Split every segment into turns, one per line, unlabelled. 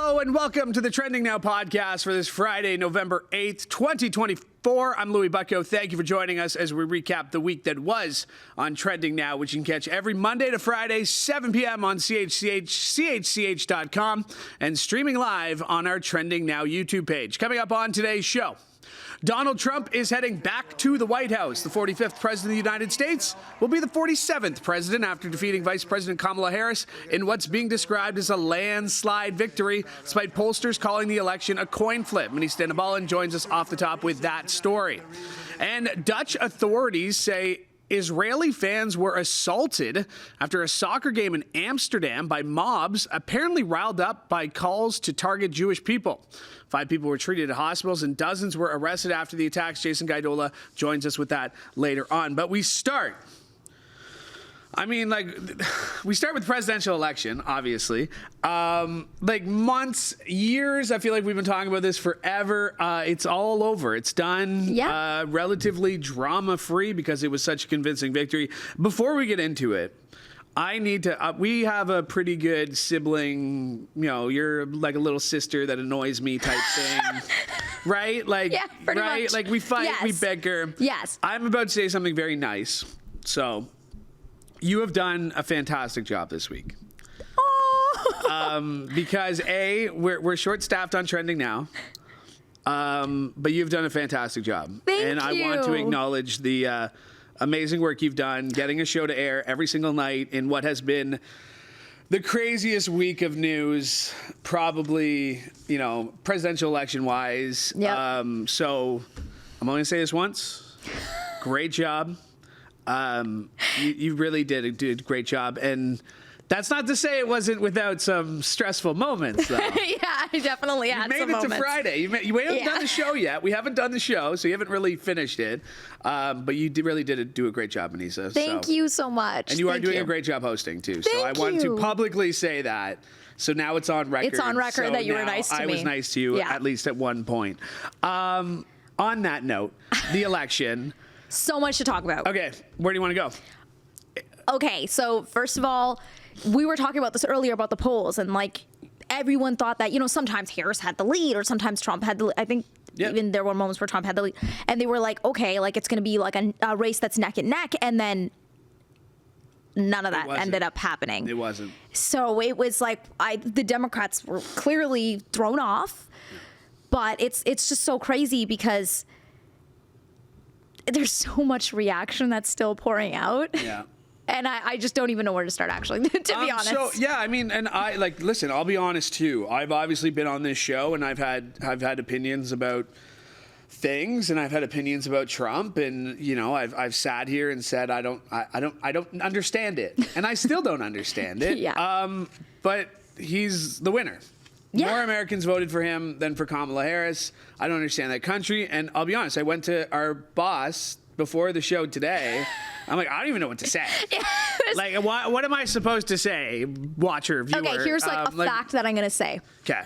Hello and welcome to the Trending Now podcast for this Friday, November 8th, 2024. I'm Louis Bucko. Thank you for joining us as we recap the week that was on Trending Now, which you can catch every Monday to Friday, 7 p.m. on CHCH, CHCH.com, and streaming live on our Trending Now YouTube page. Coming up on today's show, Donald Trump is heading back to the White House. The 45th president of the United States will be the 47th president after defeating Vice President Kamala Harris in what's being described as a landslide victory, despite pollsters calling the election a coin flip. Mini Stenabalen joins us off the top with that story. And Dutch authorities say Israeli fans were assaulted after a soccer game in Amsterdam by mobs apparently riled up by calls to target Jewish people. 5 people were treated at hospitals and dozens were arrested after the attacks. Jason Guidola joins us with that later on. But we start with the presidential election, obviously. Months, years, I feel like we've been talking about this forever. It's all over. It's done.
Yeah.
Relatively drama-free because it was such a convincing victory. Before we get into it, I need to, we have a pretty good sibling, you're like a little sister that annoys me type thing, right?
Yeah, pretty much.
Like we fight,
Yes.
we bicker.
Yes.
I'm about to say something very nice. So you have done a fantastic job this week.
Oh.
Because we're short-staffed on Trending Now. But you've done a fantastic job.
Thank
and I want to acknowledge the amazing work you've done getting a show to air every single night in what has been the craziest week of news, probably, presidential election wise.
Yep.
So I'm only gonna say this once. Great job. You really did a great job. And that's not to say it wasn't without some stressful moments, though.
Yeah, I definitely had some moments.
You made it to Friday. You haven't done the show yet. We haven't done the show, so you haven't really finished it. But you really did do a great job, Anissa.
Thank you so much.
And you are doing a great job hosting, too. So I want to publicly say that. So now it's on record.
It's on record that you were nice to me.
I was nice to you, at least at one point. On that note, the election.
So much to talk about.
Okay, where do you want to go?
Okay, so first of all, we were talking about this earlier about the polls, and everyone thought that, sometimes Harris had the lead or sometimes Trump had the lead. I think even there were moments where Trump had the lead. And they were like, okay, it's going to be like a race that's neck and neck. And then none of that ended up happening.
It wasn't.
So it was the Democrats were clearly thrown off. But it's just so crazy because there's so much reaction that's still pouring out.
Yeah.
And I just don't even know where to start, actually, to be honest.
So, yeah, and I, listen, I'll be honest, too. I've obviously been on this show, and I've had opinions about things, and I've had opinions about Trump, and, I've sat here and said I don't understand it. And I still don't understand it.
Yeah.
But he's the winner.
Yeah.
More Americans voted for him than for Kamala Harris. I don't understand that country. And I'll be honest, I went to our boss before the show today. I'm like, I don't even know what to say. What am I supposed to say, watcher, viewer?
Okay, here's a fact that I'm going to say.
Okay.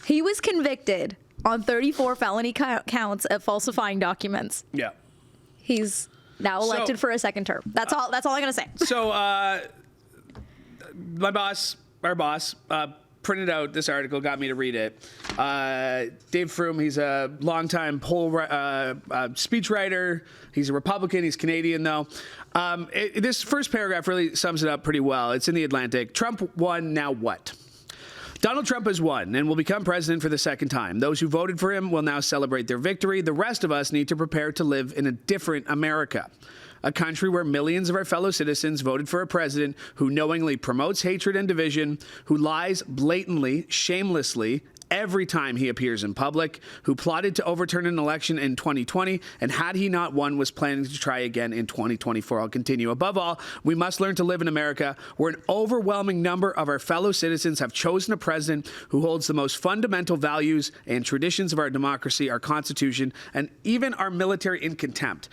He was convicted on 34 felony counts of falsifying documents.
Yeah.
He's now elected for a second term. That's all I'm going to say.
So our boss, printed out this article, got me to read it. Dave Froome, he's a longtime speechwriter. He's a Republican. He's Canadian, though. This first paragraph really sums it up pretty well. It's in The Atlantic. Trump won, now what? Donald Trump has won and will become president for the second time. Those who voted for him will now celebrate their victory. The rest of us need to prepare to live in a different America. A country where millions of our fellow citizens voted for a president who knowingly promotes hatred and division, who lies blatantly, shamelessly, every time he appears in public, who plotted to overturn an election in 2020, and had he not won, was planning to try again in 2024. I'll continue. Above all, we must learn to live in America where an overwhelming number of our fellow citizens have chosen a president who holds the most fundamental values and traditions of our democracy, our Constitution, and even our military in contempt.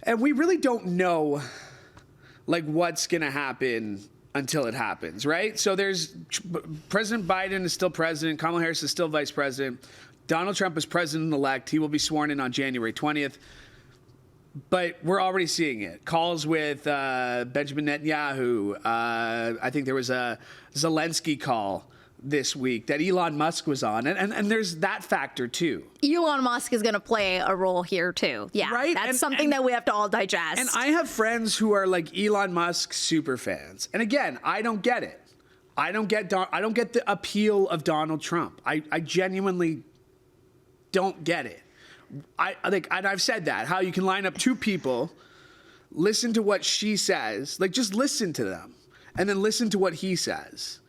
And we really don't know, what's going to happen until it happens, right? So there's President Biden is still president. Kamala Harris is still vice president. Donald Trump is president-elect. He will be sworn in on January 20th. But we're already seeing it. Calls with Benjamin Netanyahu. I think there was a Zelensky call this week that Elon Musk was on, and there's that factor too.
Elon Musk is going to play a role here too. Yeah,
right?
That's something that we have to all digest.
And I have friends who are like Elon Musk super fans, and again, I don't get it. I don't get the appeal of Donald Trump. I genuinely don't get it. And I've said that, how you can line up two people, listen to what she says, like just listen to them, and then listen to what he says.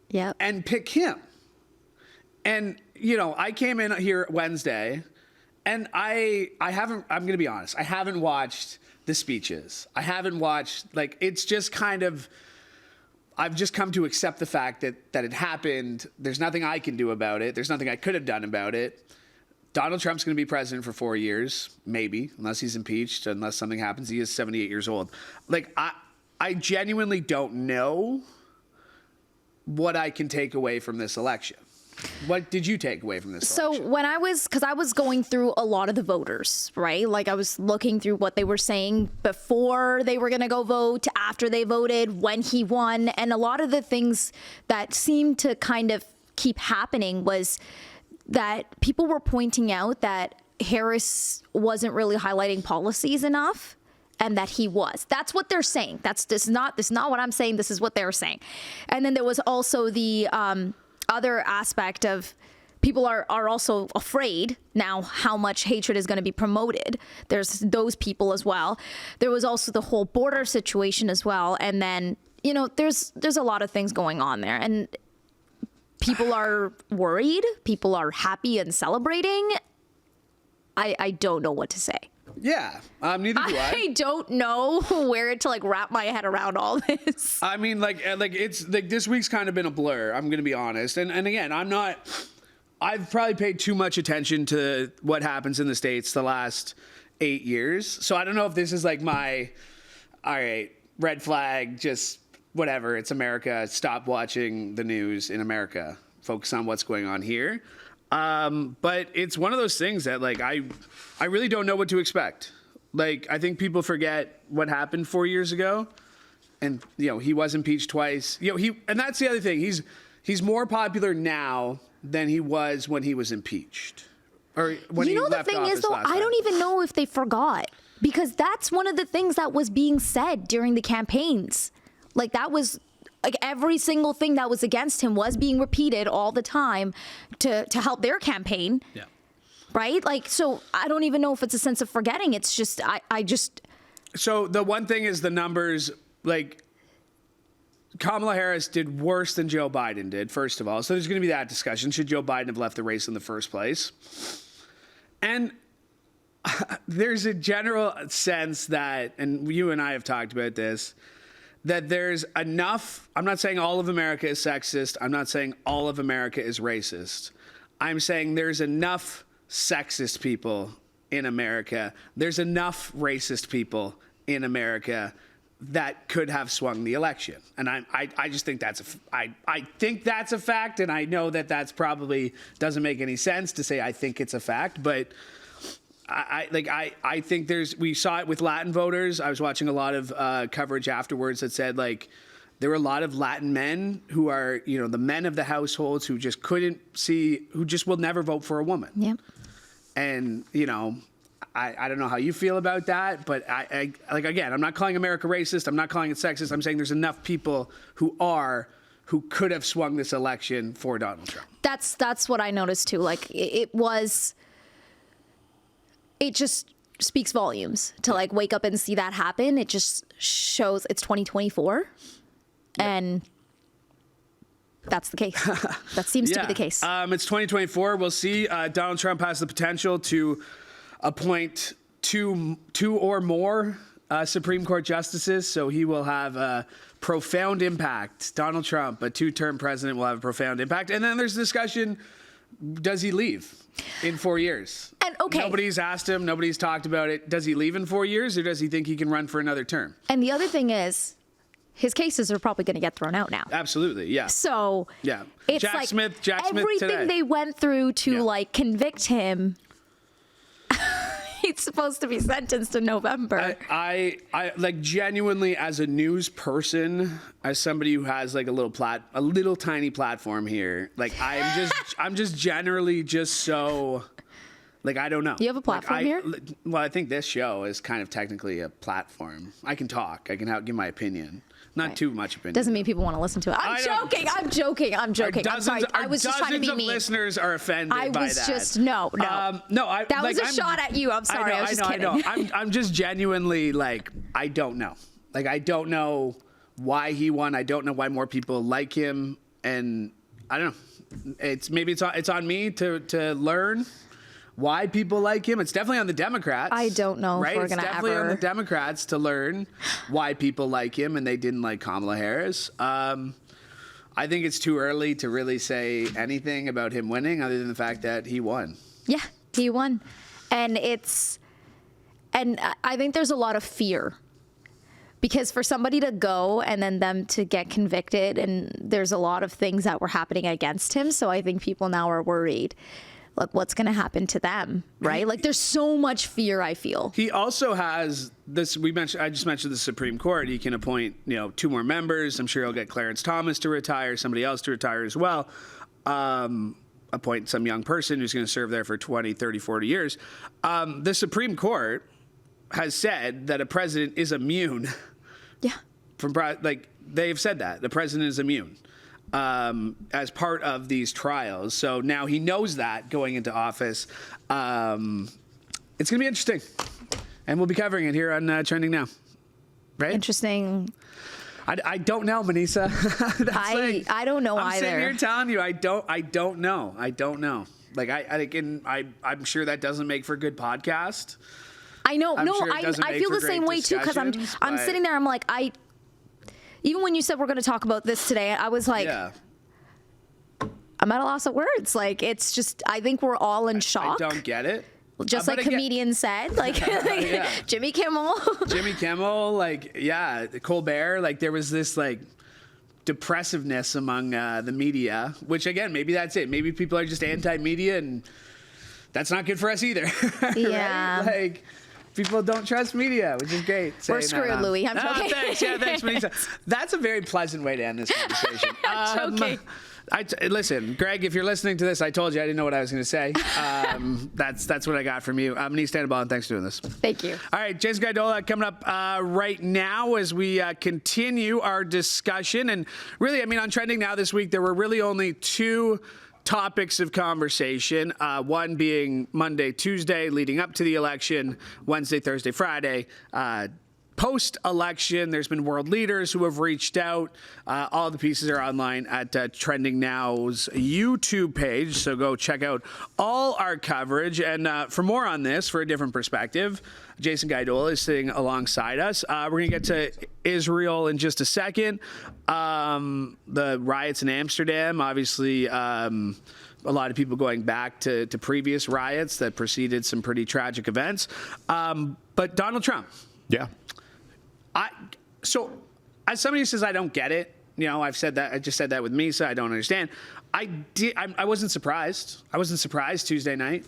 Yeah.
And pick him. And, you know, I came in here Wednesday, and I'm going to be honest, I haven't watched the speeches. I haven't watched, like, it's just kind of, I've just come to accept the fact that it happened. There's nothing I can do about it. There's nothing I could have done about it. Donald Trump's going to be president for 4 years, maybe, unless he's impeached, unless something happens. He is 78 years old. Like, I genuinely don't know what I can take away from this election. What did you take away from this election?
So when because I was going through a lot of the voters, right? Like I was looking through what they were saying before they were going to go vote, after they voted, when he won. And a lot of the things that seemed to kind of keep happening was that people were pointing out that Harris wasn't really highlighting policies enough. And that he was. That's what they're saying. This is not what I'm saying. This is what they're saying. And then there was also the other aspect of people are also afraid now how much hatred is going to be promoted. There's those people as well. There was also the whole border situation as well. And then, you know, there's a lot of things going on there. And people are worried. People are happy and celebrating. I don't know what to say.
Yeah, neither do I.
I don't know where to like wrap my head around all this.
I mean, like it's like this week's kind of been a blur. I'm gonna be honest, and again, I've probably paid too much attention to what happens in the States the last 8 years. So I don't know if this is like all right, red flag, just whatever. It's America. Stop watching the news in America. Focus on what's going on here. But it's one of those things that like I really don't know what to expect. Like I think people forget what happened 4 years ago, and you know he was impeached twice. You know and that's the other thing. He's more popular now than he was when he was impeached, or when he left office last time. You know the thing is though, I
don't even know if they forgot, because that's one of the things that was being said during the campaigns. Like that was. Like every single thing that was against him was being repeated all the time to help their campaign.
Yeah.
Right? Like, so I don't even know if it's a sense of forgetting. It's just, I just.
So the one thing is the numbers, like Kamala Harris did worse than Joe Biden did, first of all. So there's going to be that discussion. Should Joe Biden have left the race in the first place? And there's a general sense that, and you and I have talked about this, that there's enough. I'm not saying all of America is sexist. I'm not saying all of America is racist. I'm saying there's enough sexist people in America. There's enough racist people in America that could have swung the election. And I just think I think that's a fact. And I know that that's probably doesn't make any sense to say I think it's a fact, but I think we saw it with Latin voters. I was watching a lot of coverage afterwards that said like there were a lot of Latin men who are, you know, the men of the households who just who just will never vote for a woman.
Yeah.
And, you know, I don't know how you feel about that, but I like, again, I'm not calling America racist. I'm not calling it sexist. I'm saying there's enough people who could have swung this election for Donald Trump.
That's what I noticed too. Like it just speaks volumes to like wake up and see that happen. It just shows it's 2024, and that's the case. That seems to be the case.
It's 2024. We'll see. Donald Trump has the potential to appoint two or more Supreme Court justices, so he will have a profound impact. Donald Trump, a two-term president, will have a profound impact. And then there's discussion: does he leave in 4 years?
And okay,
nobody's asked him. Nobody's talked about it. Does he leave in 4 years, or does he think he can run for another term?
And the other thing is, his cases are probably going to get thrown out now.
Absolutely, yeah.
So
yeah,
it's
Jack
like
Smith
everything
today.
they went through to like convict him. he's supposed to be sentenced in November.
I like genuinely as a news person, as somebody who has like a little tiny platform here, like I'm just generally just so like, I don't know.
You have a platform here?
Well, I think this show is kind of technically a platform. I can talk. I can give my opinion. Not too much opinion.
Doesn't mean people want to listen to it. I'm joking. I'm sorry. I was just trying to be
Dozens
mean.
of listeners are offended by that.
I was just no. That was a shot at you. I'm sorry. I was just kidding.
I know. I'm just genuinely like, I don't know. Like, I don't know why he won. I don't know why more people like him, and I don't know. It's on me to learn why people like him. It's definitely on the Democrats.
I don't know
right?
if we're
It's
going to
definitely on the Democrats to learn why people like him and they didn't like Kamala Harris. I think it's too early to really say anything about him winning other than the fact that he won.
Yeah, he won. And I think there's a lot of fear. Because for somebody to go and then them to get convicted, and there's a lot of things that were happening against him. So I think people now are worried. Like, what's going to happen to them, right? Like, there's so much fear, I feel.
He also has this, I just mentioned the Supreme Court. He can appoint, 2 more members. I'm sure he'll get Clarence Thomas to retire, somebody else to retire as well. Appoint some young person who's going to serve there for 20, 30, 40 years. The Supreme Court has said that a president is immune.
Yeah.
They've said that. The president is immune. As part of these trials. So now he knows that going into office. It's going to be interesting. And we'll be covering it here on Trending Now. Right?
Interesting.
I don't know, Manisa.
I don't know
I'm
either.
sitting here telling you, I don't know. Like, I'm sure that doesn't make for a good podcast.
I know.
Sure
I feel the same way too, because I'm sitting there, I'm like, even when you said we're going to talk about this today, I was like,
yeah.
I'm at a loss of words. Like, it's just, I think we're all in shock.
I don't get it.
Just like comedians said, like
yeah.
Jimmy Kimmel.
Colbert, like there was this like depressiveness among the media, which again, maybe that's it. Maybe people are just anti-media and that's not good for us either.
Yeah.
Right? Like, people don't trust media, which is great.
We're screwed, Louis. I'm joking.
Thanks. Yeah, thanks, Manisa. That's a very pleasant way to end this conversation.
I'm joking.
Listen, Greg, if you're listening to this, I told you I didn't know what I was going to say. That's what I got from you. Manisa Tannenbaum, thanks for doing this.
Thank you.
All right, Jason Guidola coming up right now as we continue our discussion. And really, on Trending Now this week, there were really only 2 topics of conversation, one being Monday, Tuesday, leading up to the election, Wednesday, Thursday, Friday. Post-election, there's been world leaders who have reached out. All the pieces are online at Trending Now's YouTube page, so go check out all our coverage. And for more on this, for a different perspective, Jason Guidola is sitting alongside us. We're going to get to Israel in just a second. The riots in Amsterdam, obviously, a lot of people going back to previous riots that preceded some pretty tragic events. But Donald Trump.
Yeah.
So as somebody who says I don't get it, I've said that. I just said that with Misa. I don't understand. I wasn't surprised. I wasn't surprised Tuesday night.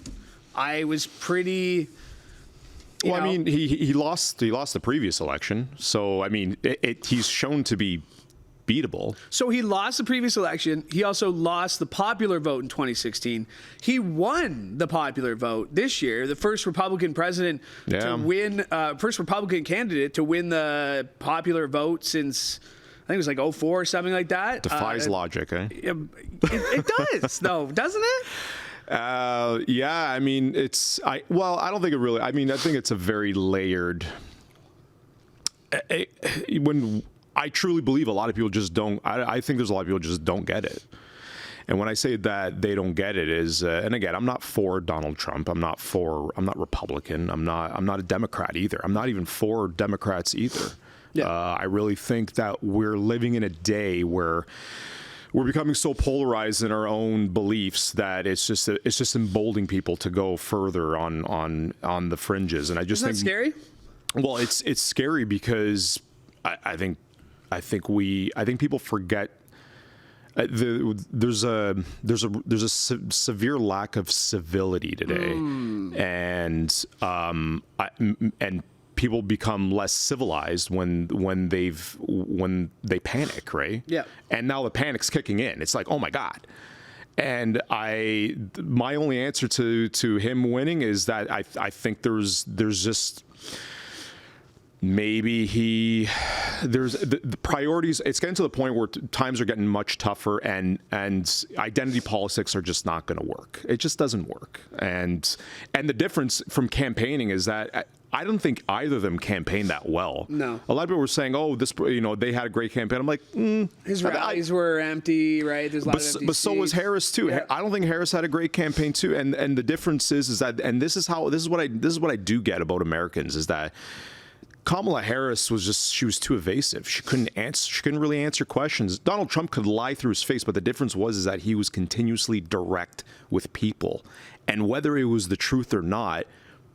I was pretty.
Well, he lost the previous election, so he's shown to be beatable.
So he lost the previous election. He also lost the popular vote in 2016. He won the popular vote this year, the first Republican president to win, first Republican candidate to win the popular vote since, I think it was like 2004 or something like that.
Defies logic, eh?
It does, though, doesn't it?
Yeah, I don't think it really, I think it's a very layered, when I truly believe a lot of people just don't. I think there's a lot of people just don't get it. And when I say that they don't get it is, and again, I'm not for Donald Trump. I'm not Republican. I'm not a Democrat either. I'm not even for Democrats either. Yeah. I really think that we're living in a day where we're becoming so polarized in our own beliefs that it's just emboldening people to go further on the fringes. And I just think
Isn't that scary?
Well, it's scary because I think people forget. There's a severe lack of civility today, and people become less civilized when they panic, right?
Yeah.
And now the panic's kicking in. It's like, oh my God. And my only answer to him winning is that I think there's just maybe there's the priorities. It's getting to the point where times are getting much tougher, and identity politics are just not going to work. It just doesn't work. And the difference from campaigning is that I don't think either of them campaigned that well.
No.
A lot of people were saying, "Oh, they had a great campaign." I'm like,
his rallies were empty, right? There's a lot of empty
but so was
seats.
Harris too.
Yeah.
I don't think Harris had a great campaign too. And the difference is that, and this is what I do get about Americans is that Kamala Harris she was too evasive. She couldn't really answer questions. Donald Trump could lie through his face, but the difference is that he was continuously direct with people, and whether it was the truth or not,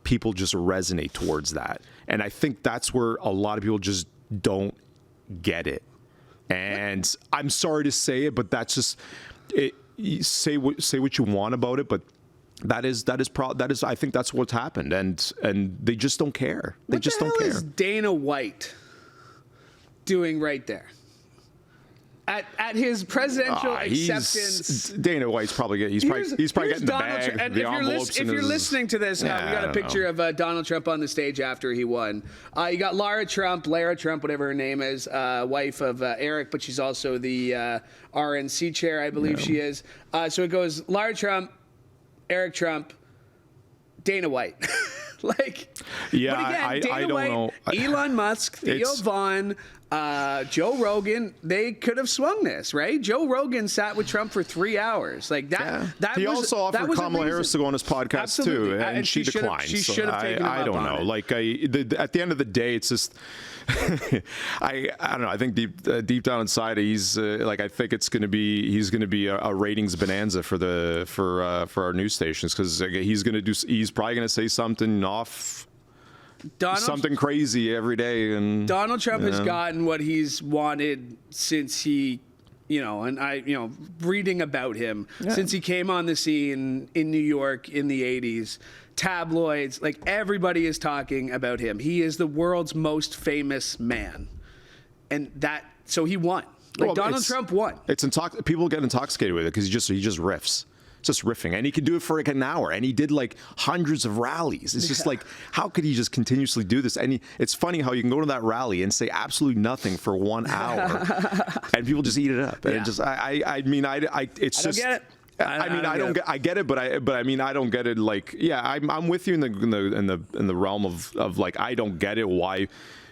people just resonate towards that. And I think that's where a lot of people just don't get it. And I'm sorry to say it, but that's just it. Say what you want about it, but that is I think that's what's happened, and they just don't care. They
What
just
the
don't
hell
care.
is Dana White doing right there? At his presidential acceptance.
Dana White's probably getting
Here's
getting the
Donald
bag,
Trump. And
the
if
envelopes.
you're listening to this, we got a picture of Donald Trump on the stage after he won. You got Lara Trump, whatever her name is, wife of Eric, but she's also the RNC chair, I believe she is. So it goes Lara Trump, Eric Trump, Dana White.
Yeah,
but again, Dana
I don't
White,
know.
Elon Musk, Theo Vaughn, Joe Rogan, they could have swung this, right? Joe Rogan sat with Trump for 3 hours. Like that.
Yeah.
That
he
was,
also
that
offered
was a
Kamala
reason.
Harris to go on his podcast
Absolutely.
too, and she declined.
She should have taken him
I
up
don't
on
know.
it.
Like at the end of the day, it's just I don't know. I think deep down inside, he's I think he's going to be a ratings bonanza for our news stations, because he's probably going to say something something crazy every day. And
Donald Trump has gotten what he's wanted since he, reading about him, since he came on the scene in New York in the 80s, tabloids, like everybody is talking about him. He is the world's most famous man. And so he won. Donald Trump won.
People get intoxicated with it because he just riffs. It's just riffing, and he could do it for like an hour, and he did like hundreds of rallies. It's just like, how could he just continuously do this? And it's funny how you can go to that rally and say absolutely nothing for 1 hour, and people just eat it up. And it just, I mean, it's just.
I don't get it.
I get it, but I mean, I don't get it. Like, yeah, I'm with you in the realm of like, I don't get it. Why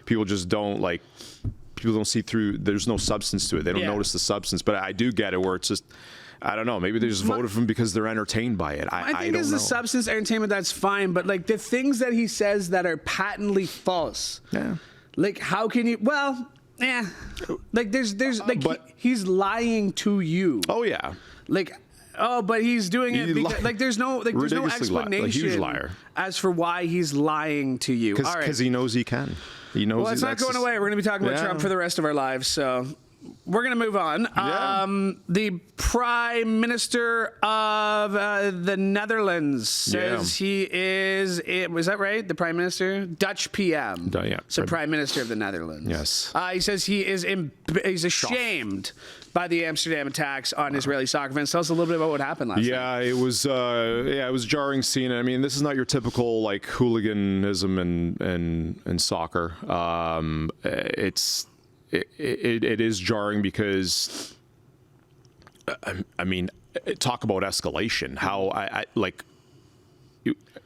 people just don't like. People don't see through. There's no substance to it. They don't notice the substance. But I do get it, where it's just. I don't know. Maybe they just voted for him because they're entertained by it.
I think as the substance entertainment, that's fine. But like the things that he says that are patently false.
Yeah.
Like, how can you? Well, yeah. Like there's like he's lying to you.
Oh yeah.
Like. Oh, but he's doing it because there's no explanation
a huge liar.
as for why he's lying to you.
Because he knows he can. He knows.
Well, it's not going away. We're going to be talking about Trump for the rest of our lives. So. We're going to move on.
Yeah.
The Prime Minister of the Netherlands says he is, was that right? The Prime Minister? Dutch PM.
Yeah.
So Prime Minister of the Netherlands.
Yes.
He says he's ashamed by the Amsterdam attacks on Israeli soccer fans. Tell us a little bit about what happened last night.
Yeah, it was a jarring scene. I mean, this is not your typical like hooliganism in soccer. It is jarring because, I mean, talk about escalation. How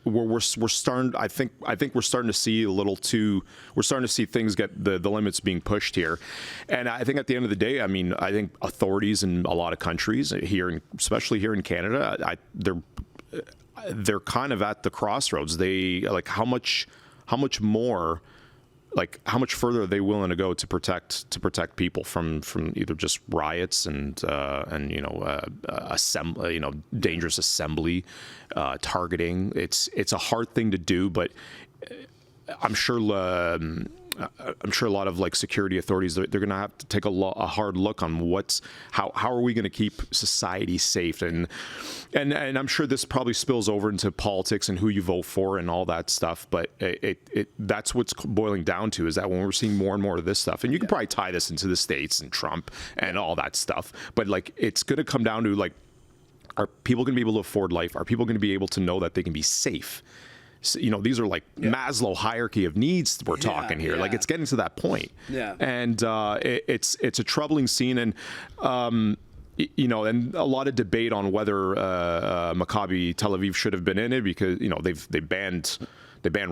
we're starting. I think we're starting to see we're starting to see things get the limits being pushed here, and I think at the end of the day, I mean, I think authorities in a lot of countries especially here in Canada, they're kind of at the crossroads. They like how much more. Like how much further are they willing to go to protect people from either just riots and dangerous assembly, targeting. It's a hard thing to do, but I'm sure I'm sure a lot of like security authorities, they're going to have to take a hard look on how are we going to keep society safe, and I'm sure this probably spills over into politics and who you vote for and all that stuff. But that's what's boiling down to, is that when we're seeing more and more of this stuff, and you can probably tie this into the States and Trump and all that stuff, but like it's going to come down to like, are people going to be able to afford life? Are people going to be able to know that they can be safe? So, these are like Maslow hierarchy of needs we're talking here. Like it's getting to that point. Yeah. And it's a troubling scene, and and a lot of debate on whether Maccabi Tel Aviv should have been in it, because they banned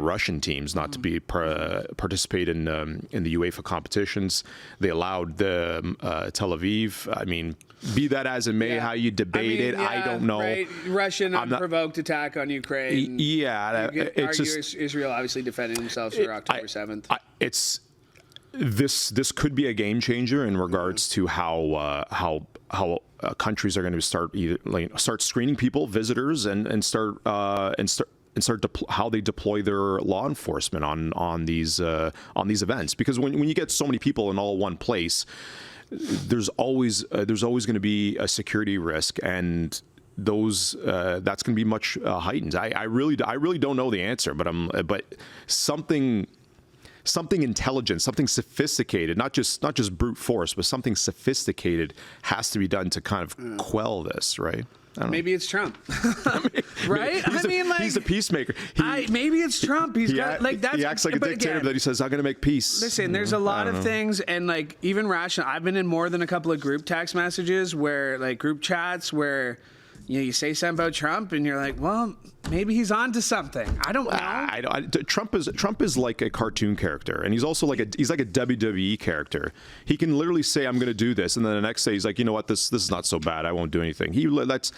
Russian teams not to be participate in the UEFA competitions. They allowed the Tel Aviv. I mean, be that as it may, how you debate it, I don't know.
Right. Russian unprovoked attack on Ukraine.
It's just
Israel obviously defending themselves for October 7th.
This could be a game changer in regards to how countries are going to start screening people, visitors, and start how they deploy their law enforcement on these events. Because when you get so many people in all one place, there's always going to be a security risk, and that's going to be much heightened. I really don't know the answer, but something intelligent, something sophisticated, not just brute force, but something sophisticated has to be done to kind of quell this, right?
Maybe it's Trump, right?
He's a peacemaker.
Maybe it's Trump. He
acts like a dictator, but he says, "I'm going to make peace."
Listen, there's a lot of things, and like even rational. I've been in more than a couple of group text messages group chats where you say something about Trump, and you're like, well, maybe he's on to something. I don't know.
Trump is like a cartoon character, and he's also he's like a WWE character. He can literally say, "I'm going to do this," and then the next day he's like, "You know what? This is not so bad. I won't do anything." He leaves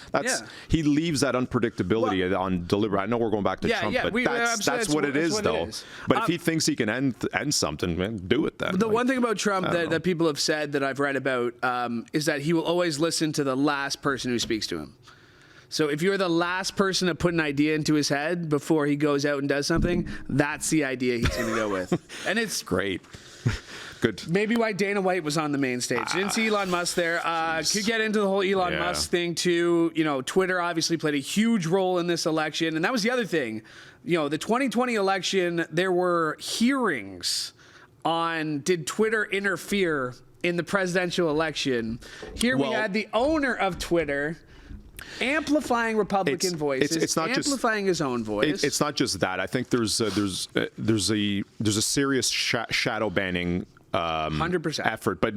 that unpredictability on deliberate. I know we're going back to Trump, but that's what it is, though. But if he thinks he can end something, man, do it then.
The one thing about Trump that people have said that I've read about is that he will always listen to the last person who speaks to him. So if you're the last person to put an idea into his head before he goes out and does something, that's the idea he's going to go with. And it's
great. Good.
Maybe why Dana White was on the main stage. Didn't see Elon Musk there. Could get into the whole Elon Musk thing too. Twitter obviously played a huge role in this election. And that was the other thing. The 2020 election, there were hearings on did Twitter interfere in the presidential election. Here we had the owner of Twitter amplifying Republican voices. It's not amplifying his own voice.
It's not just that. I think there's a serious shadow banning
100%
effort, but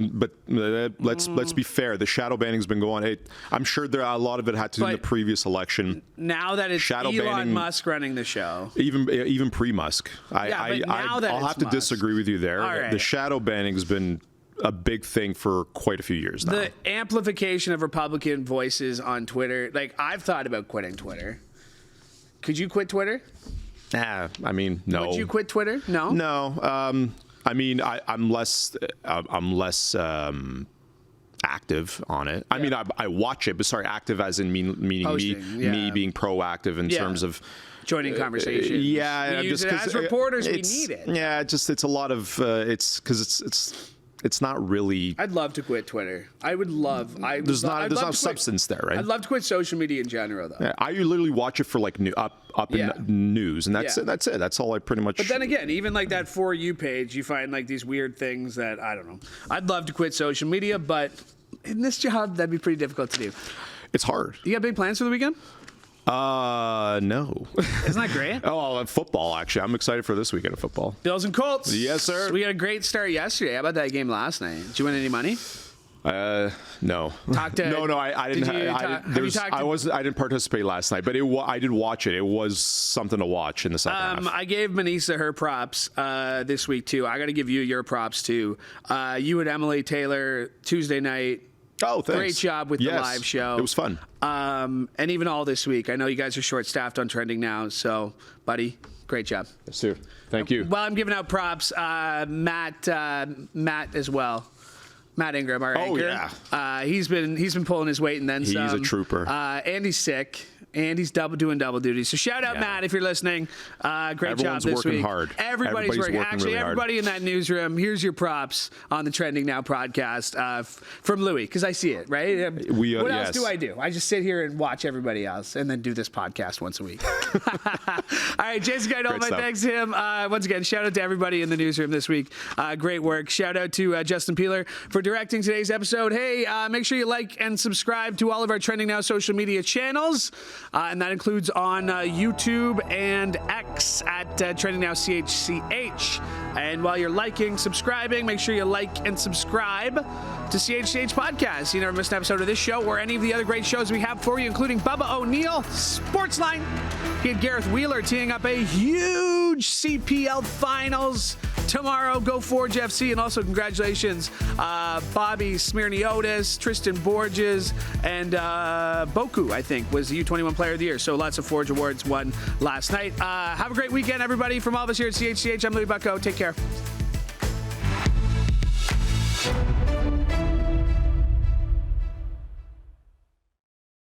let's be fair. The shadow banning's been going on. I'm sure a lot of it had to do in the previous election.
Now that it's Elon Musk running the show,
even pre-Musk, I'll have to disagree with you there. Right. The shadow banning's been a big thing for quite a few years now.
The amplification of Republican voices on Twitter. Like, I've thought about quitting Twitter. Could you quit Twitter?
No.
Would you quit Twitter? No.
No. I'm less active on it. I mean, I watch it, but active as in meaning
posting,
me being proactive in terms of
joining conversations. We use it as reporters, we need it.
Yeah, it's a lot of it's because it's not really.
I'd love to quit Twitter.
There's not substance there, right?
I'd love to quit social media in general, though.
Yeah, I literally watch it for like in news, and that's it. That's all I pretty much.
But then again, even like that For You page, you find like these weird things that I don't know. I'd love to quit social media, but in this job, that'd be pretty difficult to do.
It's hard.
You got big plans for the weekend?
No.
Isn't that great?
Football, actually. I'm excited for this weekend of football.
Bills and Colts.
Yes, sir.
We had a great start yesterday. How about that game last night? Did you win any money?
No. I didn't. I didn't participate last night, but I did watch it. It was something to watch in the second half.
I gave Manisa her props this week too. I got to give you your props too. You and Emily Taylor Tuesday night.
Oh, thanks.
Great job with the live show.
It was fun.
And even all this week. I know you guys are short-staffed on Trending Now, so, buddy, great job.
Yes, sir. Thank you.
Well, I'm giving out props. Matt as well. Matt Ingram, our anchor.
Yeah.
He's been pulling his weight and then some.
He's a trooper.
Andy's sick. And he's doing double duty. So shout out, Matt, if you're listening. Great job this
working
week.
hard.
Everybody's working. Actually,
really hard.
everybody in that newsroom, here's your props on the Trending Now podcast from Louis, because I see it, right? What else do I do? I just sit here and watch everybody else and then do this podcast once a week. All right, Jason Geidel, my thanks to him. Once again, shout out to everybody in the newsroom this week. Great work. Shout out to Justin Peeler for directing today's episode. Hey, make sure you like and subscribe to all of our Trending Now social media channels. And that includes on YouTube and X at Trending Now CHCH. And while you're liking, subscribing, make sure you like and subscribe to CHCH Podcast. You never miss an episode of this show or any of the other great shows we have for you, including Bubba O'Neill, Sportsline. He and Gareth Wheeler teeing up a huge CPL Finals tomorrow. Go Forge FC. And also congratulations, Bobby Smirniotis, Tristan Borges, and Boku, I think, was the U21 Player of the Year. So lots of Forge Awards won last night. Have a great weekend, everybody. From all of us here at CHCH, I'm Louis Bucko. Take care.